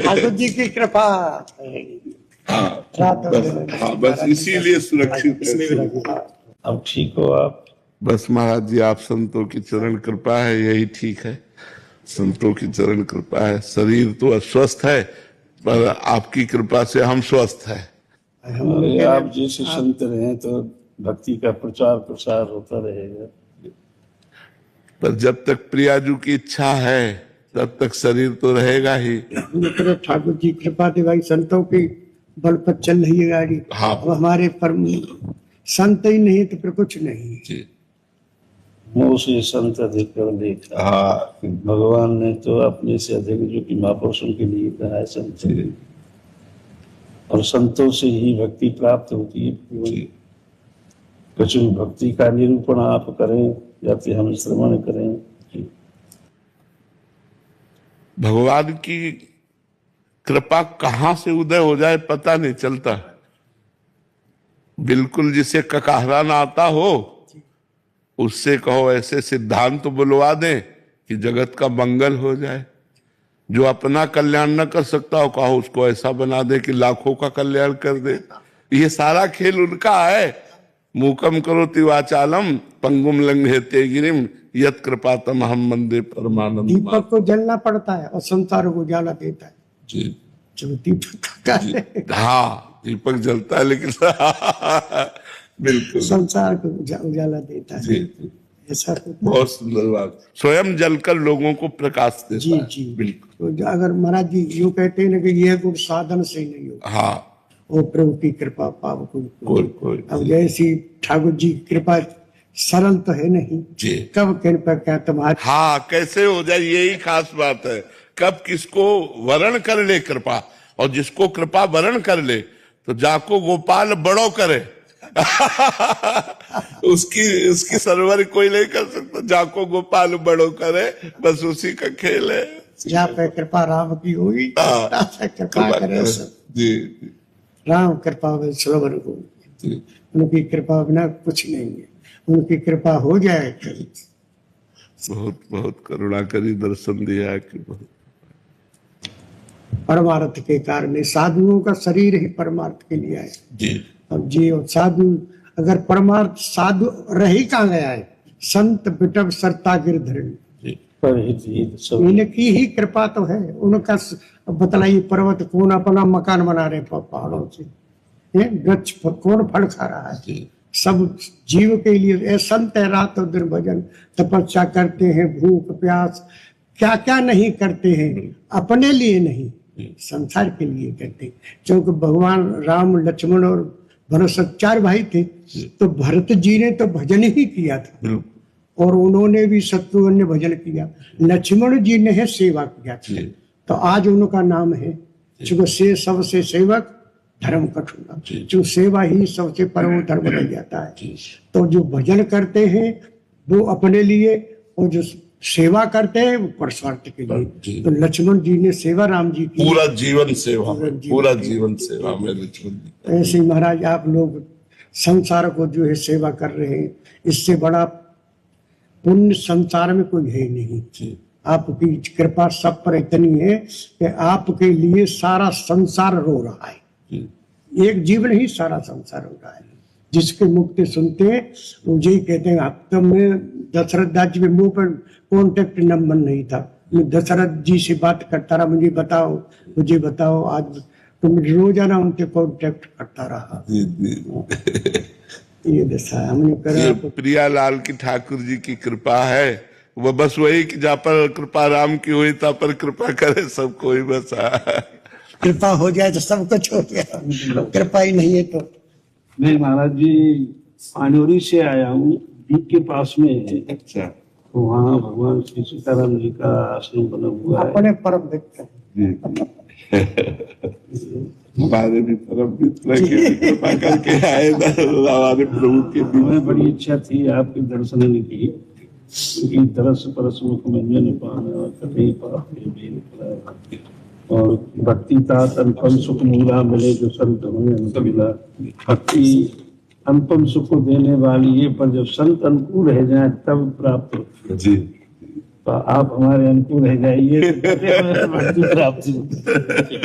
ठाकुर जी की कृपा। बस इसीलिए सुरक्षित है। अब ठीक हो आप? बस महाराज जी, आप संतों की चरण कृपा है, यही ठीक है। संतों की चरण कृपा है। शरीर तो अस्वस्थ है, पर आपकी कृपा से हम स्वस्थ है। अरे आप जैसे संत रहे तो भक्ति का प्रचार प्रसार होता रहेगा। पर जब तक प्रियाजू की इच्छा है तब तक शरीर तो रहेगा ही। ठाकुर जी कृपा से भाई संतों की बल पर चल रही है गाड़ी। हाँ। अब हमारे परम संत ही नहीं तो फिर कुछ नहीं जी। मुँह से संत अधिक देखा। हाँ, भगवान ने तो अपने से अधिक जो कि महापुरुषों के लिए कहा है संत, और संतों से ही भक्ति प्राप्त होती है। कुछ भक्ति का निरूपण आप करें या फिर हम श्रवण करें, भगवान की कृपा कहाँ से उदय हो जाए पता नहीं चलता। बिल्कुल जिसे ककाहरा ना आता हो उससे कहो ऐसे सिद्धांत तो बुलवा दें कि जगत का मंगल हो जाए। जो अपना कल्याण न कर सकता हो कहो उसको ऐसा बना दे कि लाखों का कल्याण कर दे। ये सारा खेल उनका है। मूकम करोति वाचालम पंगुम लंघयते गिरिम यत् कृपातम हम वंदे परमानंद। दीपक को जलना पड़ता है और संसार को उजाला देता है। जी। जो दीपक का हाँ, दीपक जलता है लेकिन बिल्कुल संसार को उजाला देता है। जी। ऐसा बहुत सुंदर बात। स्वयं जलकर लोगों को प्रकाश देता जी है। जी बिल्कुल। तो अगर महाराज जी यूँ कहते हैं ना कि यह गुण साधन से नहीं हो, हाँ, वो प्रभु की कृपा पाव कोई अब जैसी ठाकुर जी की कृपा सरल तो है नहीं जी। कब कृपा क्या तुम्हारी। हाँ, कैसे हो जाए यही खास बात है। कब किसको वरण कर ले कृपा, और जिसको कृपा वरण कर ले तो जाको गोपाल बड़ो करे उसकी सरवर कोई नहीं कर सकता। जाको गोपाल बड़ो करे, बस उसी का खेल है। जहाँ पे कृपा राम की हुई कृपा करे जी। राम कृपा में सरवर को। उनकी कृपा बिना कुछ नहीं है। उनकी कृपा हो जाए बहुत बहुत करुणा करी, दर्शन दिया कि बहुत परमार्थ के कारण। साधुओं का शरीर ही परमार्थ के लिए है जी। अब जी और साधु अगर परमार्थ साधु रह ही कहाँ गया है। संत बिटव सरता गिरधरण इनकी ही कृपा तो है। उनका बतलाइए पर्वत कौन अपना मकान बना रहे पहाड़ों से, वृक्ष कौन फल खा रहा है। सब जीव के लिए संत है, रात और दिन भजन तपस्या करते हैं, भूख प्यास क्या क्या नहीं करते हैं, अपने लिए नहीं संसार के लिए करते हैं। क्योंकि भगवान राम लक्ष्मण और भरत 4 भाई थे, तो भरत जी ने तो भजन ही किया था और उन्होंने भी शत्रुघ्न ने भजन किया। लक्ष्मण जी ने है सेवा किया था, तो आज उनका नाम है। चूंकि से सबसे सेवक धर्म कठोर, जो सेवा ही सबसे परम धर्म रह जाता है। तो जो भजन करते हैं वो अपने लिए, और जो सेवा करते हैं वो परस्वार्थ के लिए। तो लक्ष्मण जी ने सेवा राम जी की, पूरा जीवन सेवा में लक्ष्मण जी। ऐसे महाराज आप लोग संसार को जो है सेवा कर रहे हैं, इससे बड़ा पुण्य संसार में कोई है नहीं। आपकी कृपा सब पर इतनी है कि आपके लिए सारा संसार रो रहा है। एक जीवन ही सारा संसार हो रहा है। जिसके मुक्ति सुनते हैं वो यही कहते हैं अब तो मैं दशरथ दास जी के मुंह पर कॉन्टेक्ट नंबर नहीं था, मैं दशरथ जी से बात करता रहा, मुझे बताओ आज तो मैं रोजाना उनके कॉन्टेक्ट करता रहा। ये दशा हमने करा। प्रियालाल की ठाकुर जी की कृपा है, वो बस वही कि जहाँ पर कृपा राम की हुई तहाँ पर कृपा करे सबको ही बस। कृपा हो जाए तो सब कुछ हो गया, कृपा ही नहीं है तो। मैं महाराज जी पानोरी से आया हूँ, दीप के पास में है। अच्छा। तो वहाँ भगवान श्री सीताराम जी का आश्रम बना हुआ है। अपने परम मित्र हमारे भी परम मित्र कृपा करके आए हमारे प्रभु के। हमें बड़ी इच्छा थी आपके दर्शन की, क्योंकि तरस परस मुख मंजन पाना कभी पाप और भक्ति तात अनुपम सुख मूला मिले जो संत हुए मिला। भक्ति अनुपम सुख को देने वाली है, पर जब संत अनुकूल रह जाए तब प्राप्त होती है। तो आप हमारे अनुकूल रह जाइए, तो भक्ति प्राप्ति होगी।